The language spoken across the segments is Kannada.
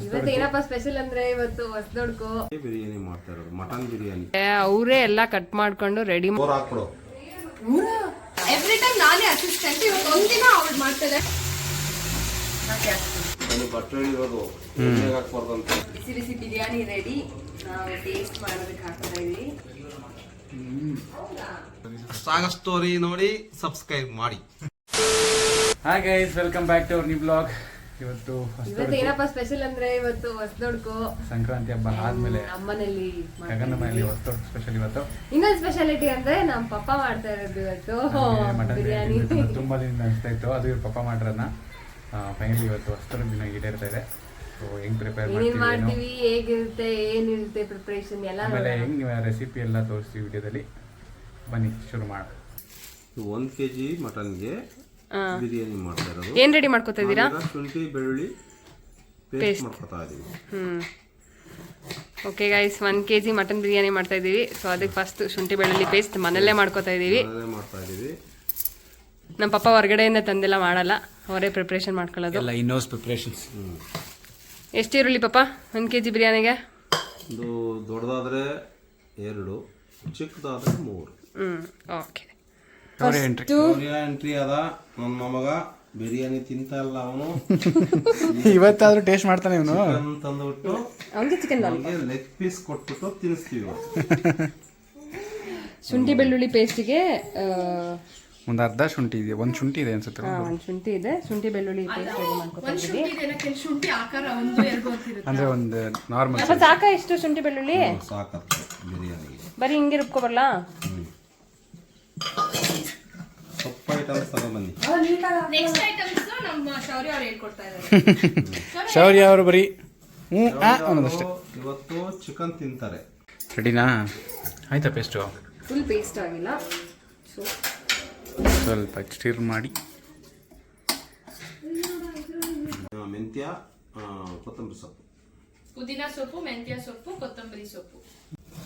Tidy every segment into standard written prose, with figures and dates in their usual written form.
ಇವತ್ತು ಏನಪ್ಪ ಸ್ಪೆಷಲ್ ಅಂದ್ರೆ ಇವತ್ತು ಹೊಸದೊಡ್ಕು ಬಿರಿಯಾನಿ ಮಾಡ್ತಾ ಇರೋದು, ಮಟನ್ ಬಿರಿಯಾನಿ. ಅವರೇ ಎಲ್ಲ ಕಟ್ ಮಾಡ್ಕೊಂಡು ರೆಡಿ ಹಾಕ್ಬಿಡು. ಎವ್ರಿ ಟೈಮ್ ನಾನೇ ಅಸಿಸ್ಟೆಂಟ್, ಇವತ್ತು ಒಂದಿನ ಅವಳು ಮಾಡ್ತದೆ. ಬಿಸಿ ಬಿಸಿ ಬಿರಿಯಾನಿ ರೆಡಿ, ನಾವು ಟೇಸ್ಟ್ ಮಾಡೋದಕ್ಕೆ ಹಾಕ್ತಾ ಇದೀವಿ. ಸಾಗ ಸ್ಟೋರಿ ನೋಡಿ ಸಬ್ಸ್ಕ್ರೈಬ್ ಮಾಡಿ. Hi guys, welcome back to our new blog. ಇವತ್ತು ಏನಪ್ಪ ಸ್ಪೆಷಲ್ ಅಂದ್ರೆ ಇವತ್ತು ಹೊಸದೊಡ್ಕು ಸಂಕ್ರಾಂತಿ ಹಬ್ಬ ಆದ್ಮೇಲೆ ನಮ್ಮನೇಲಿ ಗಗನ ಮನೆಯಲ್ಲಿ ಹೊಸದೊಡ್ಕು ಸ್ಪೆಷಲ್. ಇವತ್ತು ಇನ್ನೊಂದು ಸ್ಪೆಷಾಲಿಟಿ ಅಂದ್ರೆ ನಮ್ಮ ಪಪ್ಪ ಮಾಡ್ತಾ ಇರೋದು ಇವತ್ತು ಮಟನ್ ಬಿರಿಯಾನಿ. ತುಂಬಾ ದಿನ ಅನಿಸ್ತಾ ಇತ್ತು, ಅದು ಇವ್ರ ಪಪ್ಪ ಮಾಡಿರೋದನ್ನ ಫೈನಲಿ ಇವತ್ತು ಹೊಸದೊಡ್ಕು ದಿನ ಈಡೇರ್ತಾ ಇದೆ. ಸೊ ಹೆಂಗ್ ಪ್ರಿಪೇರ್ ಮಾಡ್ತೀವಿ, ಹೇಗಿರುತ್ತೆ, ಏನಿರುತ್ತೆ ಪ್ರಿಪರೇಷನ್ ಎಲ್ಲ, ಆಮೇಲೆ ಹೆಂಗ್ ರೆಸಿಪಿ ಎಲ್ಲ ತೋರಿಸ್ತೀವಿ ವಿಡಿಯೋದಲ್ಲಿ. ಬನ್ನಿ ಶುರು ಮಾಡ. 1 kg ಮಟನ್ಗೆ ಬಿರಿಯಾನಿ ಮಾಡ್ತಾ ಇರೋದು. ಏನ್ ರೆಡಿ ಮಾಡ್ಕೊತಾ ಇದ್ದೀರಾ? ಶುಂಠಿ ಬೆಳ್ಳುಳ್ಳಿ ಪೇಸ್ಟ್ ಮಾಡ್ಕೊತಾ ಇದೀವಿ. Okay guys, 1 kg mutton biryani ಮಾಡ್ತಾ ಇದೀವಿ. ಸೊ ಅದಕ್ಕೆ ಫಸ್ಟ್ ಶುಂಠಿ ಬೆಳ್ಳುಳ್ಳಿ ಪೇಸ್ಟ್ ಮನೆಯಲ್ಲೇ ಮಾಡ್ಕೊತಾ ಇದೀವಿ. ನಮ್ಮ ಪಪ್ಪ ಹೊರಗಡೆಯಿಂದ ತಂದೆಲ್ಲ ಮಾಡಲ್ಲ, ಅವರೇ ಪ್ರಿಪ್ರೇಷನ್ ಮಾಡ್ಕೊಳ್ಳೋದು. ಎಲ್ಲ ಇನ್ನೋಸ್ ಪ್ರಿಪ್ರೇಷನ್ಸ್. ಎಷ್ಟು ಈರುಳ್ಳಿ ಪಪ್ಪ 1 kg ಬಿರಿಯಾನಿಗೆ? ಇದು ದೊಡ್ಡದಾದ್ರೆ 2, ಚಿಕ್ಕದಾದ್ರೆ 3. ಓಕೆ. ಎಂಟ್ರಿ ಅದ ನನ್ನ ಮೊಮ್ಮಗ ಬಿರಿಯಾನಿ ತಿಂತ ಇಲ್ಲ ಅವನು. ಇವತ್ತಾದ್ರೂ ಟೇಸ್ಟ್ ಮಾಡ್ತಾನೆ ಇವನು. ತಂದ್ಬಿಟ್ಟು ಅವನಿಗೆ ಚಿಕನ್ ಲೆಗ್ ಪೀಸ್ ಕೊಟ್ಬಿಟ್ಟು ತಿನ್ನಿಸ್ತೀವಿ. ಶುಂಠಿ ಬೆಳ್ಳುಳ್ಳಿ ಪೇಸ್ಟಿಗೆ ಒಂದು ಅರ್ಧ ಶುಂಠಿ ಇದೆ, ಒಂದು ಶುಂಠಿ ಇದೆ ಅನ್ಸುತ್ತೆ. ಒಂದು ಶುಂಠಿ ಇದೆ, ಶುಂಠಿ ಬೆಳ್ಳುಳ್ಳಿ ಪೇಸ್ಟ್ ರೆಡಿ ಮಾಡ್ಕೊತಾ ಇದ್ದೀವಿ. ಅಂದ್ರೆ ಒಂದು ನಾರ್ಮಲ್ ಅಪ್ಪ ಸಾಕ ಎಷ್ಟು ಶುಂಠಿ ಬೆಳ್ಳುಳ್ಳಿ? ಸಾಕತ್ತೆ ಬಿರಿಯಾನಿಗೆ. ಬರೀ ಹಿಂಗೆ ರುಬ್ಕೊಬರ್ಲ? ಸೊಪ್ಪು ಐಟಮ್ಸ್ ತಗೊಂಡ್ಬನ್ನಿ. ಶೌರ್ಯ ಅವರು ಬರೀ ಅನ್ನೋದಷ್ಟೇ. ಇವತ್ತು ಚಿಕನ್ ತಿಂತಾರೆ. ರೆಡಿನಾ? ಆಯ್ತಾ ಪೇಸ್ಟು? ಫುಲ್ ಪೇಸ್ಟ್ ಆಗಿಲ್ಲ, ಸ್ವಲ್ಪ ಸ್ಟಿರ್ ಮಾಡಿ. ಮೆಂತ್ಯ, ಕೊತ್ತಂಬರಿ ಸೊಪ್ಪು, ಪುದೀನಾ ಸೊಪ್ಪು, ಮೆಂತ್ಯ ಸೊಪ್ಪು, ಕೊತ್ತಂಬರಿ ಸೊಪ್ಪು.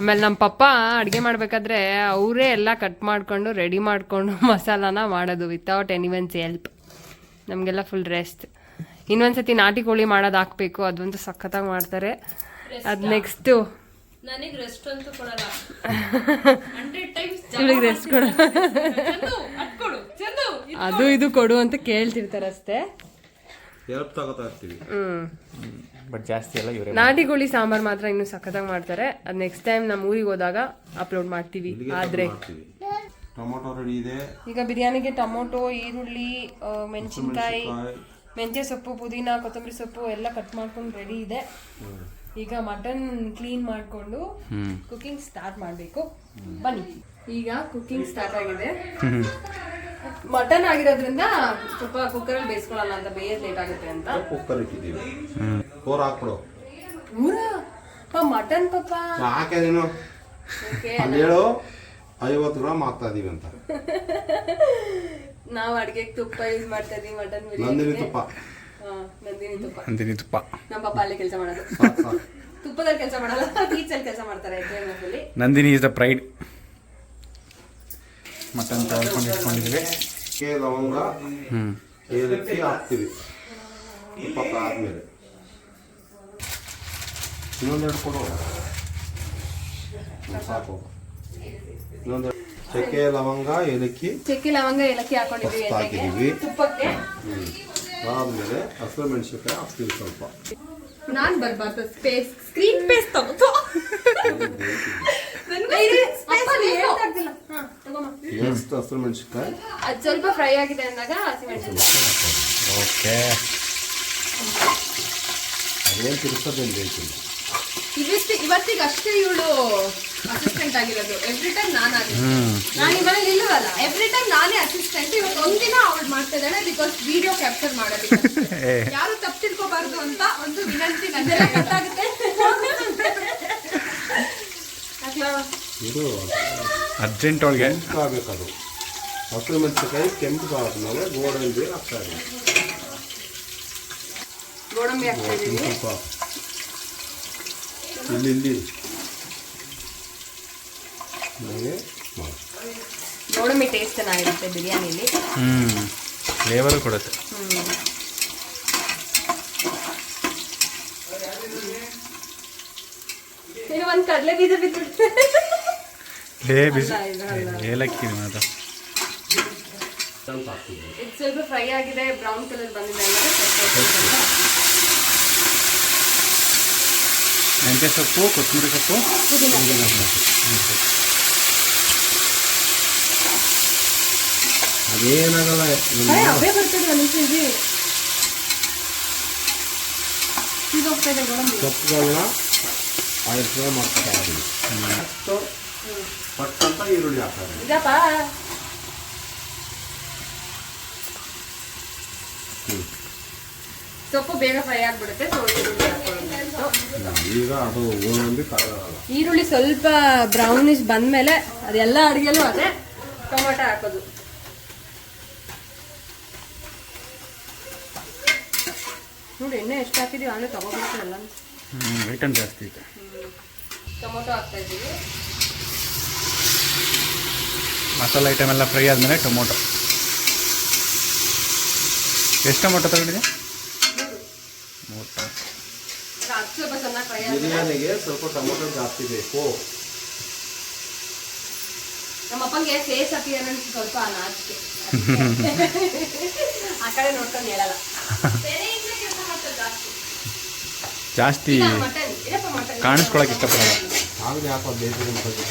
ಆಮೇಲೆ ನಮ್ಮ ಪಪ್ಪ ಅಡುಗೆ ಮಾಡಬೇಕಾದ್ರೆ ಅವರೇ ಎಲ್ಲ ಕಟ್ ಮಾಡಿಕೊಂಡು ರೆಡಿ ಮಾಡಿಕೊಂಡು ಮಸಾಲಾನ ಮಾಡೋದು ವಿತೌಟ್ ಎನಿವನ್ಸ್ ಹೆಲ್ಪ್. ನಮಗೆಲ್ಲ ಫುಲ್ ರೆಸ್ಟ್. ಇನ್ನೊಂದ್ಸತಿ ನಾಟಿ ಕೋಳಿ ಮಾಡೋದು ಹಾಕ್ಬೇಕು, ಅದಂತೂ ಸಖತ್ತಾಗಿ ಮಾಡ್ತಾರೆ. ಅದು ನೆಕ್ಸ್ಟು ನನಗೆ ರೆಸ್ಟ್ ಅಂತೂ ಕೊಡಲ್ಲ. 100 times ಇವಳಿಗೆ ರೆಸ್ಟ್ ಕೊಡು, ಅದು ಇದು ಕೊಡು ಅಂತ ಕೇಳ್ತಿರ್ತಾರೆ ಅಷ್ಟೇ. ಹೆಲ್ಪ್ ತಗೋತಾ ಇರ್ತೀವಿ. ಬಟ್ ಜಾಸ್ತಿ ಎಲ್ಲ ಇವರೇ. ನಾಟಿ ಕೋಳಿ ಸಾಂಬಾರ್ ಮಾತ್ರ ಇನ್ನು ಸಖತ್ತಾಗಿ ಮಾಡ್ತಾರೆ. ಅದು ನೆಕ್ಸ್ಟ್ ಟೈಮ್ ನಮ್ಮ ಊರಿಗೆ ಹೋದಾಗ ಅಪ್ಲೋಡ್ ಮಾಡ್ತೀವಿ. ಆದ್ರೆ ಟೊಮೊಟೊ ರೆಡಿ ಇದೆ. ಈಗ ಬಿರಿಯಾನಿಗೆ ಟೊಮೊಟೊ, ಈರುಳ್ಳಿ, ಮೆಣಸಿನ್ಕಾಯಿ, ಮೆಂತ್ಯ ಸೊಪ್ಪು, ಪುದೀನ, ಕೊತ್ತಂಬರಿ ಸೊಪ್ಪು ಎಲ್ಲ ಕಟ್ ಮಾಡ್ಕೊಂಡು ರೆಡಿ ಇದೆ. ಈಗ ಮಟನ್ ಕ್ಲೀನ್ ಮಾಡಿಕೊಂಡು ಕುಕಿಂಗ್ ಸ್ಟಾರ್ಟ್ ಮಾಡಬೇಕು. ಬನ್ನಿ, ಈಗ ಕುಕಿಂಗ್ ಸ್ಟಾರ್ಟ್ ಆಗಿದೆ. ಮಟನ್ ಆಗಿರೋದ್ರಿಂದ ಸ್ವಲ್ಪ ಕುಕ್ಕರಲ್ಲಿ ಬೇಯಿಸ್ಕೊಳ್ಳಲ್ಲ ಅಂತ, ಬೇಯೋದು ಲೇಟ್ ಆಗುತ್ತೆ ಅಂತ ಕುಕ್ಕರ್ ಇಟ್ಟಿದ್ದೀವಿ. 4 ಹಾಕ್ಬಿಡು. ಮಟನ್ ಪಪ್ಪ ಹಾಕೇನೇನು ಹೇಳು. 50 ಗ್ರಾಮ್ ಹಾಕ್ತಾ ಇದೀವಿ ಅಂತ. ನಾವು ಅಡಿಗೆಗೆ ತುಪ್ಪ ಯೂಸ್ ಮಾಡ್ತಾ ಇದೀವಿ ಮಟನ್ ನಂದಿನಿ ತುಪ್ಪ. ನಂದಿನಿ ತುಪ್ಪ. ನಮ್ಮ ಪಪ್ಪ ಅಲ್ಲೇ ಕೆಲಸ ಮಾಡೋದು, ತುಪ್ಪದಲ್ಲಿ ಕೆಲಸ ಮಾಡಲ್ಲ, ಬೀಚಲ್ಲಿ ಕೆಲಸ ಮಾಡ್ತಾರೆ. Nandini is the pride. Mutton ತೊಳ್ಕೊಂಡು ಇಟ್ಕೊಂಡಿದ್ವಿ. ಲವಂಗ, ಏಲಕ್ಕಿ ಹಾಕ್ತೀವಿ ತುಪ್ಪ ಆದ್ಮೇಲೆ. ಇನ್ನೊಂದೆರಡು ಕೊಡು ಸಾಕು. ಇನ್ನೊಂದು ಚಕ್ಕೆ, ಲವಂಗ, ಏಲಕ್ಕಿ, ಹಾಕಿದೀವಿ. ತುಪ್ಪಕ್ಕೆ ಆದ್ಮೇಲೆ ಹಸಿರು ಮೆಣಸಿನಕಾಯಿ ಹಾಕ್ತೀವಿ ಸ್ವಲ್ಪ. ನಾನ್ ಬರ್ಬಾರ್ದು ಸ್ಕ್ರೀನ್ ಪೇಸ್ ತಗೋತು. ಎಷ್ಟು ಹಸಿರು ಮೆಣಸಿನಕಾಯಿ ಅದು ಸ್ವಲ್ಪ ಫ್ರೈ ಆಗಿದೆ ಅಂದಾಗ ಹಸಿಮೆಣಸಿನಕಾಯಿ. ಓಕೆ, ಅದೇನು ತಿರ್ಸೋದೇನು ಬೇಕಿಲ್ಲ. ಇವತ್ತಿಗೆ ಅಷ್ಟೇ ಇವಳು ಅಸಿಸ್ಟೆಂಟ್ ಆಗಿರೋದು. ಎವ್ರಿ ಟೈಮ್ ನಾನು ಮನೇಲಿ ಇಲ್ಲವಲ್ಲ, ಎವ್ರಿ ಟೈಮ್ ನಾನೇ ಅಸಿಸ್ಟೆಂಟ್. ಇವತ್ತು ಒಂದಿನ ಅವಳು ಮಾಡ್ತಾ ಇದ್ದಾಳೆ, ಬಿಕಾಸ್ ವಿಡಿಯೋ ಕ್ಯಾಪ್ಚರ್ ಮಾಡೋದಕ್ಕೆ. ಯಾರು ತಪ್ಪು ತಿಳ್ಕೋಬಾರ್ದು ಅಂತ ಒಂದು ವಿನಂತಿ. ನನ್ನೆಲ್ಲ ಗೊತ್ತಾಗುತ್ತೆ. ಇದು ಅರ್ಜೆಂಟ್ ಒಳಗೆ ಆಗ್ಬೇಕದು. ಹಸಿರು ಮೆಣಸಿನಕಾಯಿ ಕೆಂಪು ಆದ್ಮೇಲೆ ಗೋಡಂಬಿ ಹಾಕ್ತಾ ಇದ್ದೀವಿ. ಗೋಡಂಬಿ ಹಾಕ್ತಾ ಇದ್ದೀವಿ ಸ್ವಲ್ಪ ಇಲ್ಲಿ ಗೋಡಂಬಿ ಟೇಸ್ಟ್ ಚೆನ್ನಾಗಿರುತ್ತೆ ಬಿರಿಯಾನಿಲಿ. ಫ್ಲೇವರು ಕೊಡುತ್ತೆ. ಒಂದು ಕಡಲೆ ಬೀಜ ಬಿದ್ದುಬಿಡುತ್ತೆ. ಬಿಸಿ ಏಲಕ್ಕಿ ಮಾತ್ರ ಇದು ಸ್ವಲ್ಪ ಫ್ರೈ ಆಗಿದೆ, ಬ್ರೌನ್ ಕಲರ್ ಬಂದಿದೆ ಮೆಂತ್ಯ ಸೊಪ್ಪು, ಕೊತ್ತಂಬರಿ ಸೊಪ್ಪು, ಅದೇನಾಗಲ್ಲ. ಅವೇ ಬರ್ತದೆ ಒಂದು ನಿಮಿಷ ಇದು ಹೋಗ್ತಾ ಇದೆ ಗೋಡಂಬಿ. ಸೊಪ್ಪುಗಳನ್ನ ಆಯಿಲ್ ಫ್ರೈ ಮಾಡ್ತಾ ಇದ್ದೀವಿ. ನೆಕ್ಸ್ಟು ಪಟ್ಟಂತ ಈರುಳ್ಳಿ ಹಾಕ್ತಾರೆ. ಇದಪ್ಪ ಸೊಪ್ಪು ಬೇಗ ಫ್ರೈ ಆಗ್ಬಿಡುತ್ತೆ. ಸೊ ಈಗ ಅದು ಗೋಡಂಬಿ ಕಾರಲ್ಲ. ಈರುಳ್ಳಿ ಸ್ವಲ್ಪ ಬ್ರೌನಿಶ್ ಬಂದ್ಮೇಲೆ ಅದೆಲ್ಲ ಅಡುಗೆಲೂ ಅದೇ ಟೊಮೆಟೊ ಹಾಕೋದು. ನೋಡಿ ಎಣ್ಣೆ ಎಷ್ಟು ಹಾಕಿದೀವಿ ಅಂದರೆ ತಗೋಬಿಡ್ತೀವಲ್ಲ. ಐಟಮ್ ಜಾಸ್ತಿ ಇದೆ. ಟೊಮೊಟೊ ಹಾಕ್ತಾ ಇದ್ದೀವಿ. ಮಸಾಲೆ ಐಟಮ್ ಎಲ್ಲ ಫ್ರೈ ಆದಮೇಲೆ ಟೊಮೊಟೊ. ಎಷ್ಟು ಟೊಮೊಟೊ ತಗೊಂಡಿದೆ? 3 ಟೊಮೊಟೊ. ಸ್ವಲ್ಪ ಚೆನ್ನಾಗಿ ಫ್ರೈ ಬಿರಿಯಾನಿಗೆ ಸ್ವಲ್ಪ ಟೊಮೊಟೊ ಜಾಸ್ತಿ ಬೇಕು. ನಮ್ಮಪ್ಪಂಗೆ ಫೇಸ್ ಅಪಿಯರೆನ್ಸ್ ಸ್ವಲ್ಪ ನಾಚಿಕೆ. ಆ ಕಡೆ ನೋಡ್ಕೊಂಡು ಹೇಳಲ್ಲ. ಜಾಸ್ತಿ ಮಟನ್ ಇದಪ್ಪ ಮಟನ್ ಕಾಣಿಸ್ಕೊಳಕ್ಕೆ ಇಷ್ಟಪಡಲ್ಲ. ಆಗಲಿ ಹಾಕೋ ಬೇಸಿಗೆ ಮಸಾಲೆ.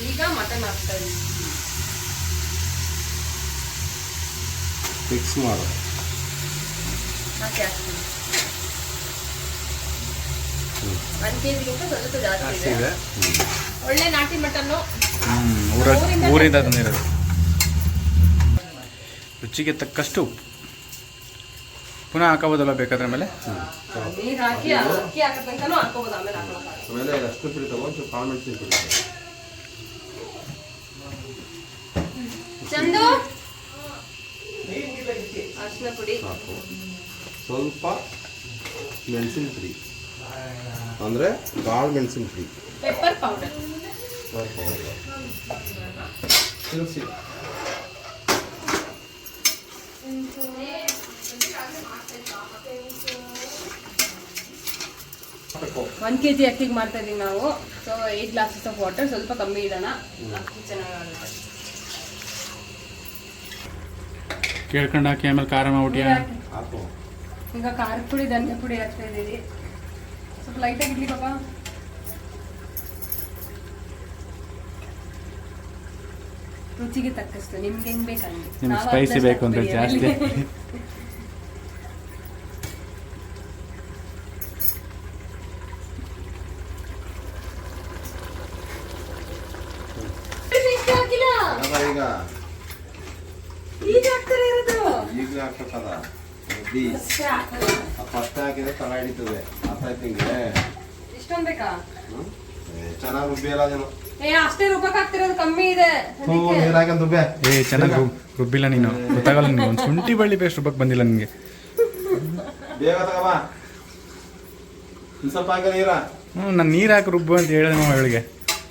ಈಗ ಮಟನ್ ಹಾಕ್ತಾ ಇದ್ದೀವಿ. ಮಿಕ್ಸ್ ಮಾಡು. ಹಾಕಿ ಹಾಕ್ತೀವಿ. 1 kgಗಿಂತ ಸ್ವಲ್ಪ ಜಾಸ್ತಿ ಇದೆ. ಒಳ್ಳೆ ನಾಟಿ ಮಟನ್ನು ಊರಿಂದ ತಂದಿರೋದು. ರುಚಿಗೆ ತಕ್ಕಷ್ಟು ಉಪ್ಪು ಪುನಃ ಹಾಕೋಬೋದಲ್ಲ ಬೇಕಾದ್ರೆ ಮೇಲೆ. ನೀರು ಹಾಕಿ ಅಕ್ಕಿ ಹಾಕೋ ತನಕನೂ ಹಾಕೋಬೋದು, ಆಮೇಲೆ ಹಾಕೋಲ್ಲ. ಆಮೇಲೆ ಅಷ್ಟು ಪುಡಿ ತಗೊಂಡು ಕಾಳು ಮೆಣಸಿನ ಪುಡಿ ಚಂದು ಅರಿಶಿನ ಪುಡಿ ಹಾಕು. ಸ್ವಲ್ಪ ಮೆಣಸಿನ ಪುಡಿ ಅಂದರೆ ಕಾಳು ಮೆಣಸಿನ ಪುಡಿ. ಪೆಪ್ಪರ್ ಪೌಡರ್ ತಿರುಗಿಸಿ. 1 kg ಅಕ್ಕಿಗೆ ಮಾಡ್ತಾ ಇದೀವಿ ನಾವು. So 8 glasses of water. ಸ್ವಲ್ಪ ಕಮ್ಮಿ ಇಡೋಣ, ಅಕ್ಕಿ ಚೆನ್ನಾಗಾಗುತ್ತೆ. ಕೇಳ್ಕೊಂಡು ಹಾಕಿ ಆಮೇಲೆ ಖಾರ ಮಾಡ್ಬಿಟ್ಟಿಯ. ಹಾಕು. ಈಗ ಖಾರದ ಪುಡಿ, ಧನಿಯಾ ಪುಡಿ ಹಾಕ್ತಾ ಇದ್ದೀವಿ. ಸ್ವಲ್ಪ ಲೈಟಾಗಿ ಇಡ್ಲಿ ಪಾಪ. ರುಚಿಗೆ ತಕ್ಕಷ್ಟು ನಿಮ್ಗೆ ಹೆಂಗ್ ಬೇಕಂದ್ರೆ. ನಿಮ್ಗೆ ಸ್ಪೈಸಿ ಬೇಕು ಅಂದ್ರೆ ಜಾಸ್ತಿ. ಈಗ ಈಗ ಹಾಕ್ತಾರೆ ಇರೋದು. ಈಗಲೇ ಹಾಕ್ಬೇಕಲ್ಲ. ಫಸ್ಟ್ ಹಾಕಿದ್ರೆ ತಳ ಹಿಡಿತದೆ. ಅರ್ಥ ಆಯ್ತು ನಿಂಗೆ? ಇಷ್ಟೊಂದು ಬೇಕಾ? ಚೆನ್ನಾಗಿ ರುಬ್ಬಿಯಲ್ಲ ಅದೇನು. ಅಷ್ಟೇ ರುಬ್ಬಕ್ ಹಾಕ್ತಿರೋದು ಕಮ್ಮಿ ಇದೆ. ನೀರು ಹಾಕಂತ ರುಬ್ಬೆ. ಚೆನ್ನಾಗಿ ರುಬ್ಬಿಲ್ಲ ನೀನು, ಗೊತ್ತಾಗಲ್ಲ ನಿನ್ಗೆ. ಒಂದು ಶುಂಠಿ ಬೆಳ್ಳಿ ಪೇಸ್ಟ್ ರುಬ್ಬಕ್ಕೆ ಬಂದಿಲ್ಲ ನಿನಗೆ. ಬೇಗ ತಗೋಬಾ. ಸ್ವಲ್ಪ ಹಾಕಿ ನೀರ. ನಾನು ನೀರು ಹಾಕಿ ರುಬ್ಬು ಅಂತ ಹೇಳಿದೆ ನಮ್ಮ ಅವಳಿಗೆ.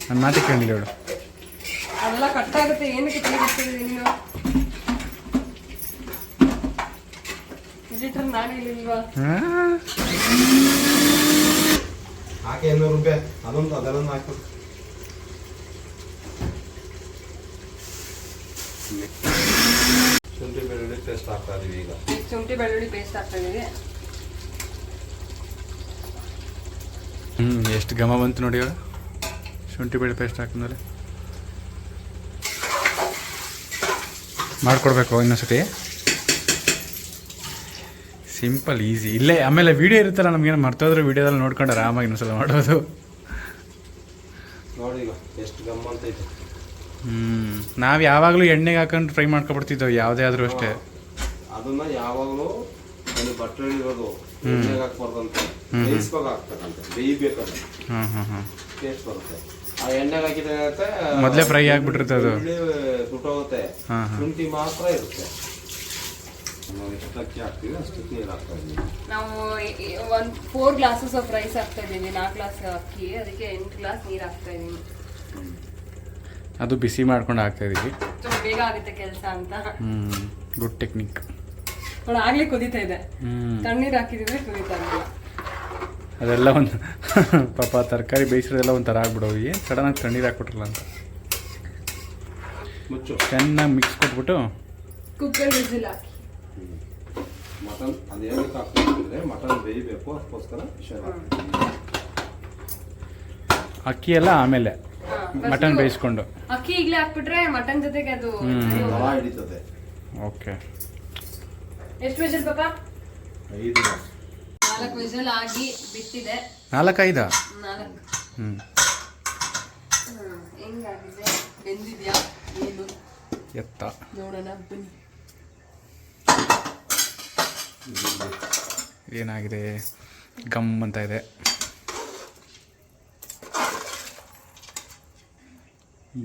ನನ್ನ ಮಾತಿಗೆ ಕೇಳಿಲ್ಲ ಅವಳು. ಅದೆಲ್ಲ ಕಟ್ಟಾಗುತ್ತೆ. ಏನಕ್ಕೆ ತಿಳಿದಿರ್ತೀವಿ ನೀವು? ಎಡಿಟರ್ ನಾನು ಇಲ್ಲಿಲ್ವಾ? ಹಾಕಿ ಇನ್ನೂ ರುಬ್ಬೆ. ಅದೊಂದು ಅದೆಲ್ಲೊಂದು ಹಾಕು. ಶುಂಠಿ ಬೆಳ್ಳುಳ್ಳಿ ಪೇಸ್ಟ್ ಹಾಕ್ತಾ ಇದೀವಿ ಈಗ. ಶುಂಠಿ ಬೆಳ್ಳುಳ್ಳಿ ಪೇಸ್ಟ್ ಹಾಕ್ತಾ ಇದೀವಿ. ಎಷ್ಟು ಘಮ ಬಂತು ನೋಡಿ ಇವಾಗ ಶುಂಠಿ ಬೆಳ್ಳುಳ್ಳಿ ಪೇಸ್ಟ್ ಹಾಕಿದ್ಮೇಲೆ. ಮಾಡಿಕೊಡ್ಬೇಕು ಇನ್ನೊಂದ್ಸತಿ. Simple easy. ಇಲ್ಲೇ ಆಮೇಲೆ ವೀಡಿಯೋ ಇರುತ್ತಲ್ಲ, ನಮಗೇನು ಮರ್ತೋದ್ರೆ ವೀಡಿಯೋದಲ್ಲಿ ನೋಡ್ಕೊಂಡು ಆರಾಮಾಗಿ ಇನ್ನೊಂದ್ಸಲ ಮಾಡೋದು. ನೋಡಿ ಈಗ ಎಷ್ಟು ಗಮ್ಮಂತೈತೆ. ನಾವು ಯಾವಾಗಲೂ ಎಣ್ಣೆಗೆ ಹಾಕೊಂಡು ಫ್ರೈ ಮಾಡ್ಕೊಬಿಡ್ತಿದ್ದೆವು ಯಾವುದೇ ಆದರೂ ಅಷ್ಟೇ. ಅದನ್ನ ಯಾವಾಗಲೂ ಒಂದು ಬಟ್ಟೆ ಇರೋದು ಎಣ್ಣೆಗೆ ಹಾಕ್ಬಾರ್ದಂತೆ, ಬೇಯಿಸ್ಬೇಕು ಹಾಕ್ಬೇಕಂತೆ, ಬೇಯ್ಬೇಕಂತ ಟೇಸ್ಟ್ ಬರುತ್ತೆ. ಆ ಎಣ್ಣೆಗೆ ಹಾಕಿದ್ರೆ ಮೊದಲೇ ಫ್ರೈ ಆಗಿಬಿಟ್ಟಿರುತ್ತೆ ಅದು, ಸುಟ್ಟೋಗುತ್ತೆ. ಶುಂಠಿ ಮಾತ್ರ ಇರುತ್ತೆ. ನಾವು ಎಷ್ಟು ಅಕ್ಕಿ ಹಾಕ್ತೀವಿ ಅಷ್ಟಕ್ಕೆ ನೀರು ಹಾಕ್ತಾ ಇದ್ದೀವಿ. ನಾವು 4 ಗ್ಲಾಸಸ್ ಆಫ್ ರೈಸ್ ಹಾಕ್ತಾ ಇದ್ದೀವಿ. 4 ಗ್ಲಾಸ್ ಅಕ್ಕಿ, ಅದಕ್ಕೆ 8 ಗ್ಲಾಸ್ ನೀರು ಹಾಕ್ತಾ ಇದ್ದೀವಿ. ಅದು ಬಿಸಿ ಮಾಡ್ಕೊಂಡು ಹಾಕ್ತಾಯಿದ್ದೀವಿ. ಬೇಗ ಆಗುತ್ತೆ ಕೆಲಸ ಅಂತ. Good technique. ನೋಡಿ ಆಗ್ಲೇ ಕುದೀತಾ ಇದೆ. ತಣ್ಣೀರು ಹಾಕಿದ್ರೆ ಕುದೀತಾ ಇಲ್ಲ. ಅದೆಲ್ಲ ಒಂದು ಪಾಪ ತರಕಾರಿ ಬೇಯಿಸಿರೋದೆಲ್ಲ ಒಂಥರ ಆಗ್ಬಿಡೋದು. ಏನು ಸಡನ್ನಾಗಿ ತಣ್ಣೀರು ಹಾಕ್ಬಿಟ್ರಲ್ಲ ಅಂತ. ಚೆನ್ನಾಗಿ ಮಿಕ್ಸ್ ಕೊಟ್ಬಿಟ್ಟು ಕುಕ್ಕರ್ ವಿಸಿಲ್ ಹಾಕಿ. ಮಟನ್ ಅದೇನಕ್ಕೆ ಹಾಕ್ಬೇಕಂದ್ರೆ ಮಟನ್ ಬೇಯಬೇಕು, ಅದಕ್ಕೋಸ್ಕರ ಅಕ್ಕಿ ಎಲ್ಲ ಆಮೇಲೆ ಮಟನ್ ಬೇಯಿಸ್ಕೊಂಡು ಅಕ್ಕಿ ಈಗಲೇ ಹಾಕ್ಬಿಟ್ರೆ ಮಟನ್ ಜೊತೆಗೆ ಅದು ಹಿಡಿತದೆ. ಓಕೆ. ಎಷ್ಟು ವಿಸಿಲ್ ಪಾಪ? 5. 4 ವಿಸಿಲ್ ಆಗಿ ಬಿಟ್ಟಿದೆ. 4-5? 4. ಹೆಂಗಾಗಿದೆ? ಬೆಂದಿದ್ಯಾ ಏನು ಎತ್ತ ನೋಡೋಣ ಬನ್ನಿ. ಏನಾಗಿದೆ? ಗಮ್ ಅಂತ ಇದೆ.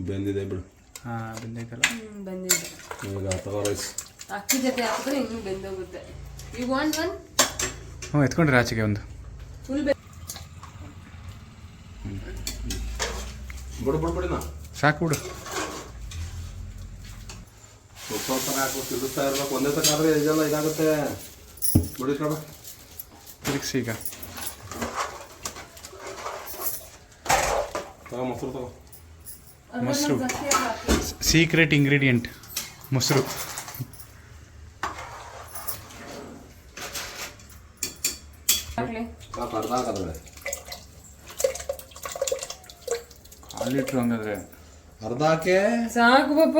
ಬೆಂದಿದೆ ಬಿಡು. ಬೆಂದೈತಲ್ಲ. ಬಂದಿದೆ. ಈಗ ರೈಸ್ ಅಕ್ಕಿ ಜೊತೆ ಹಾಕಿದ್ರೆ ಇನ್ನೂ ಬೆಂದೋಗುತ್ತೆ. You want one? ಎತ್ಕೊಂಡ್ರೆ ಆಚೆಗೆ ಒಂದು ಫುಲ್ ಬಿಡು ಸಾಕು ಬಿಡು. ಸ್ವಲ್ಪ ಹಾಕ್ಬಿಟ್ಟು ತಿರುಗಿಸ್ತಾ ಇರ್ಬೇಕು. ಒಂದೇ ತಕ್ಕಾದ್ರೆ ಇದೆಲ್ಲ ಇದಾಗುತ್ತೆ. ಬಿಡಿ ಕಡ ತಿರುಗಿಸಿ. ಈಗ ತಗೋ ಮೊಸರು ತಗೋ. ಮೊಸರು ಸೀಕ್ರೆಟ್ ಇಂಗ್ರೀಡಿಯೆಂಟ್ ಮೊಸರು. ಸಾಕು ಅರ್ಧ ಹಾಕಿದ್ರೆ 1/2 ಲೀಟ್ರ್ ಹಂಗಾದ್ರೆ ಅರ್ಧ ಹಾಕಿ ಸಾಕು ಪಾಪ.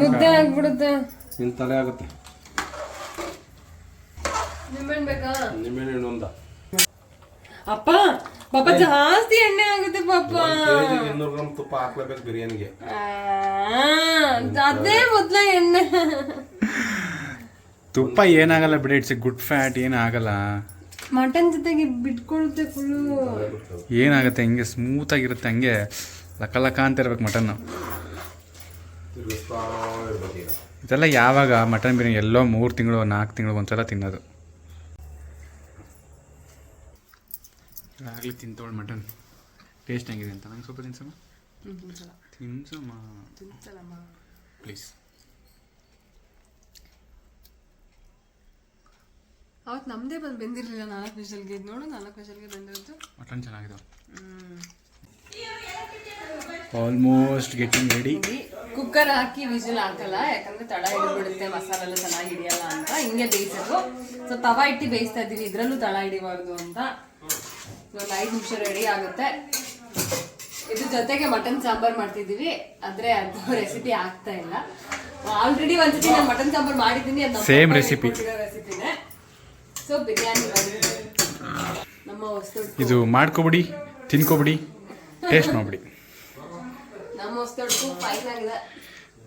ಮುದ್ದೆ ಆಗ್ಬಿಡುತ್ತೆ. ನಿನ್ನ ತಲೆ ಆಗುತ್ತೆ. ನಿಮ್ಮೆಣ್ಣೆ ಬೇಕಾ? ನಿಮ್ಮೆಣ್ಣೆ ಇನ್ನೊಂದ ಅಪ್ಪ ಪಾಪ ಜಾಸ್ತಿ ಎಣ್ಣೆ ಆಗುತ್ತೆ ಪಾಪ. 200 ಗ್ರಾಮ್ ತುಪ್ಪ ಹಾಕ್ಲೇಬೇಕು ಬಿರಿಯಾನಿಗೆ. ಅದೇ ಮೊದ್ಲ ಎಣ್ಣೆ. ತುಪ್ಪ ಏನಾಗಲ್ಲ ಬಿಡಿ, ಇಟ್ಸ್ ಎ ಗುಡ್ ಫ್ಯಾಟ್. ಏನಾಗಲ್ಲ. ಮಟನ್ ಜೊತೆಗೆ ಬಿಟ್ಕೊಳುತ್ತೆ ಫುಲ್ಲು. ಏನಾಗುತ್ತೆ, ಹಿಂಗೆ ಸ್ಮೂತಾಗಿರುತ್ತೆ. ಹಂಗೆ ಲಕ್ಕ ಅಂತ ಇರ್ಬೇಕು ಮಟನ್ನು. ಇದೆಲ್ಲ ಯಾವಾಗ ಮಟನ್ ಬಿರಿಯಾನಿ ಎಲ್ಲೋ 3 ತಿಂಗಳು 4 ತಿಂಗಳು ಒಂದ್ಸಲ ತಿನ್ನೋದು. ಆಗಲಿ ತಿಂತವಳು ಮಟನ್. ಟೇಸ್ಟ್ ಹೆಂಗಿದೆ ಅಂತ ನಂಗೆ ಸ್ವಲ್ಪ ತಿನ್ಸಮ್ಮ. ತಿನ್ಸಮ್ಮ ಪ್ಲೀಸ್. ಅವತ್ತು ನಮ್ಮದೇ ಬಂದು ಬೆಂದಿರಲಿಲ್ಲ. 4 ವಿಷಲ್ಗೆ ಇದು ನೋಡು. 4 ವಿಷಲ್ಗೆ ಬೆಂದಿರೋದು ಮಟನ್ ಚೆನ್ನಾಗಿದೆ. Almost getting ready. ಕುಕ್ಕರ್ ಹಾಕಿ ವಿಸಿಲ್ ಹಾಕಲ್ಲ, ಯಾಕಂದ್ರೆ ತಡ ಹಿಡಿದ್ಬಿಡುತ್ತೆ, ಮಸಾಲೆ ಎಲ್ಲ ಚೆನ್ನಾಗಿ ಹಿಡಿಯಲ್ಲ ಅಂತ ಹಿಂಗೆ ಬೇಯಿಸೋದು. ಸೊ ತವಾ ಇಟ್ಟು ಬೇಯಿಸ್ತಾ ಇದ್ದೀವಿ, ಇದ್ರಲ್ಲೂ ತಡ ಹಿಡಿಬಾರ್ದು ಅಂತ. ಒಂದು 5 ನಿಮಿಷ ರೆಡಿ ಆಗುತ್ತೆ. ಇದ್ರ ಜೊತೆಗೆ ಮಟನ್ ಸಾಂಬಾರ್ ಮಾಡ್ತಿದ್ದೀವಿ, ಆದ್ರೆ ಅದು ರೆಸಿಪಿ ಆಗ್ತಾ ಇಲ್ಲ. ಆಲ್ರೆಡಿ ಒಂದ್ಸತಿ ನಾನು ಮಟನ್ ಸಾಂಬಾರ್ ಮಾಡಿದ್ದೀನಿ, ಅದು ಸೇಮ್ ರೆಸಿಪಿನೇ. ಸೊ ಬಿರಿಯಾನಿ ನಮ್ಮ ಹೊಸದು. ಇದು ಮಾಡ್ಕೊಬಿಡಿ, ತಿನ್ಕೊಬಿಡಿ, ಟೇಸ್ಟ್ ಮಾಡಿಬಿಡಿ. ನಮ್ಮ ಹೊಸದೊಡ್ಕು ಫೈನ್ ಆಗಿದೆ.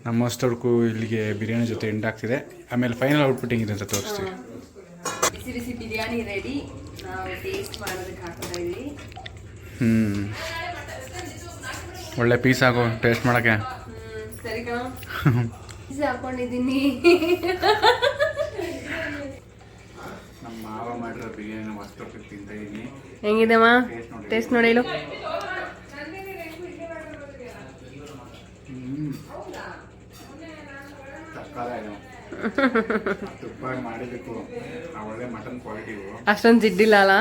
ನಮ್ಮ ಹೊಸದೊಡ್ಕು ಇಲ್ಲಿಗೆ ಬಿರಿಯಾನಿ ಜೊತೆ ಎಂಡ್ ಆಗ್ತಿದೆ. ಆಮೇಲೆ ಫೈನಲ್ ಔಟ್ಪುಟ್ ಹೆಂಗಿದೆ ಅಂತ ತೋರಿಸ್ತೀವಿ. ಬಿಸಿ ಬಿಸಿ ಬಿರಿಯಾನಿ ರೆಡಿ. ನಾವು ಟೇಸ್ಟ್ ಮಾಡೋದಕ್ಕೆ ಹಾಕ್ತಾ ಇದೀವಿ. ಒಳ್ಳೆ ಪೀಸ್ ಹಾಕೋ ಟೇಸ್ಟ್ ಮಾಡೋಕ್ಕೆ. ಸರಿ ಕಣ, ಪೀಸ್ ಹಾಕೊಂಡಿದ್ದೀನಿ. ನಮ್ಮ ಮಾವ ಮಾಡಿರೋ ಬಿರಿಯಾನಿ ಹೊಸದೊಡ್ಕು ತಿಂತಾ ಇದ್ದೀನಿ. ಹೆಂಗಿದೆಮ್ಮ? ಟೇಸ್ಟ್ ನೋಡಿಲು. ತುಪ್ಪ ಮಾಡಿಬೇಕು. ಒಳ್ಳೆ ಮಟನ್ ಕ್ವಾಲಿಟಿ. ಅಷ್ಟೊಂದು ಜಿಡ್ಡಿಲ್ಲ ಅಲ್ಲ.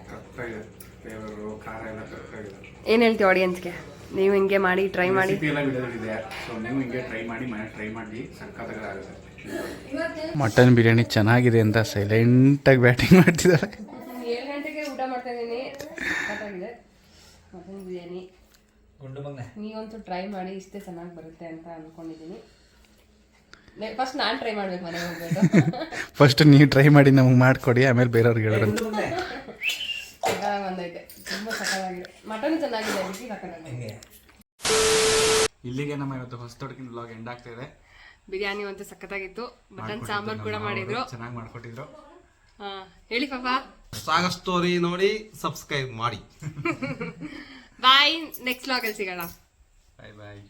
ಕರೆಕ್ಟಾಗಿದೆ. ಫ್ಲೇವರು ಖಾರ ಎಲ್ಲ ಕರೆಕ್ಟಾಗಿದೆ. ಏನು ಹೇಳ್ತೀವಿ ಆಡಿಯನ್ಸ್ಗೆ? ನೀವು ಹಿಂಗೆ ಮಾಡಿ ಟ್ರೈ ಮಾಡಿ. ಎಲ್ಲ ವಿಡಿಯೋದಲ್ಲಿದೆ. ಸೊ ನೀವು ಹಿಂಗೆ ಟ್ರೈ ಮಾಡಿ, ಮನೆ ಟ್ರೈ ಮಾಡಿ, ಸಕ್ಕತ್ತಾಗುತ್ತೆ. ಮಟನ್ ಬಿರಿಯಾನಿ ಚೆನ್ನಾಗಿದೆ ಅಂತ ಸೈಲೆಂಟಾಗಿ ಬ್ಯಾಟಿಂಗ್ ಮಾಡ್ತಿದ್ದಾರೆ. 7 ಗಂಟೆಗೆ ಊಟ ಮಾಡ್ತಾ ಇದ್ದೀನಿ. ಸಕ್ಕತ್ತಾಗಿದೆ ಮಟನ್ ಬಿರಿಯಾನಿ. ನೀವಂತೂ ಟ್ರೈ ಮಾಡಿ, ಇಷ್ಟೇ ಚೆನ್ನಾಗಿ ಬರುತ್ತೆ ಅಂತ ಅಂದ್ಕೊಂಡಿದ್ದೀನಿ. ಫಸ್ಟ್ ನಾನು ಟ್ರೈ ಮಾಡ್ಬೇಕು ಮನೆಗೆ ಹೋಗ್ಬೇಕು. ಫಸ್ಟ್ ನೀವು ಟ್ರೈ ಮಾಡಿ ನಮಗೆ ಮಾಡಿಕೊಡಿ, ಆಮೇಲೆ ಬೇರೆಯವ್ರಿಗೆ ಹೇಳೋರಂತೆ. ಬಂದೈತೆ, ತುಂಬ ಸಕ್ಕತ್ತಾಗಿದೆ. ಮಟನ್ ಚೆನ್ನಾಗಿದೆ, ಬಿಸಿ ಸಕ್ಕತ್ತಾಗಿದೆ. ಇಲ್ಲಿಗೆ ನಮ್ಮ ಇವತ್ತು ಹೊಸದೊಡ್ಕಿನ ವ್ಲಾಗ್ ಎಂಡ್ ಆಗ್ತಾ ಇದೆ. ಬಿರಿಯಾನಿ ಅಂತೂ ಸಕ್ಕತ್ತಾಗಿತ್ತು. ಮಟನ್ ಸಾಂಬಾರ್ ಕೂಡ ಮಾಡಿದ್ರು, ಚೆನ್ನಾಗಿ ಮಾಡ್ಕೊಟ್ಟಿದ್ರು. ಹೇಳಿ ಪಾಪ. ಸಾಗರ್ ಸ್ಟೋರಿ ನೋಡಿ ಸಬ್ಸ್ಕ್ರೈಬ್ ಮಾಡಿ. ಬಾಯ್. ನೆಕ್ಸ್ಟ್ ವ್ಲಾಗಲ್ಲಿ ಸಿಗೋಣ. ಬಾಯ್ ಬಾಯ್.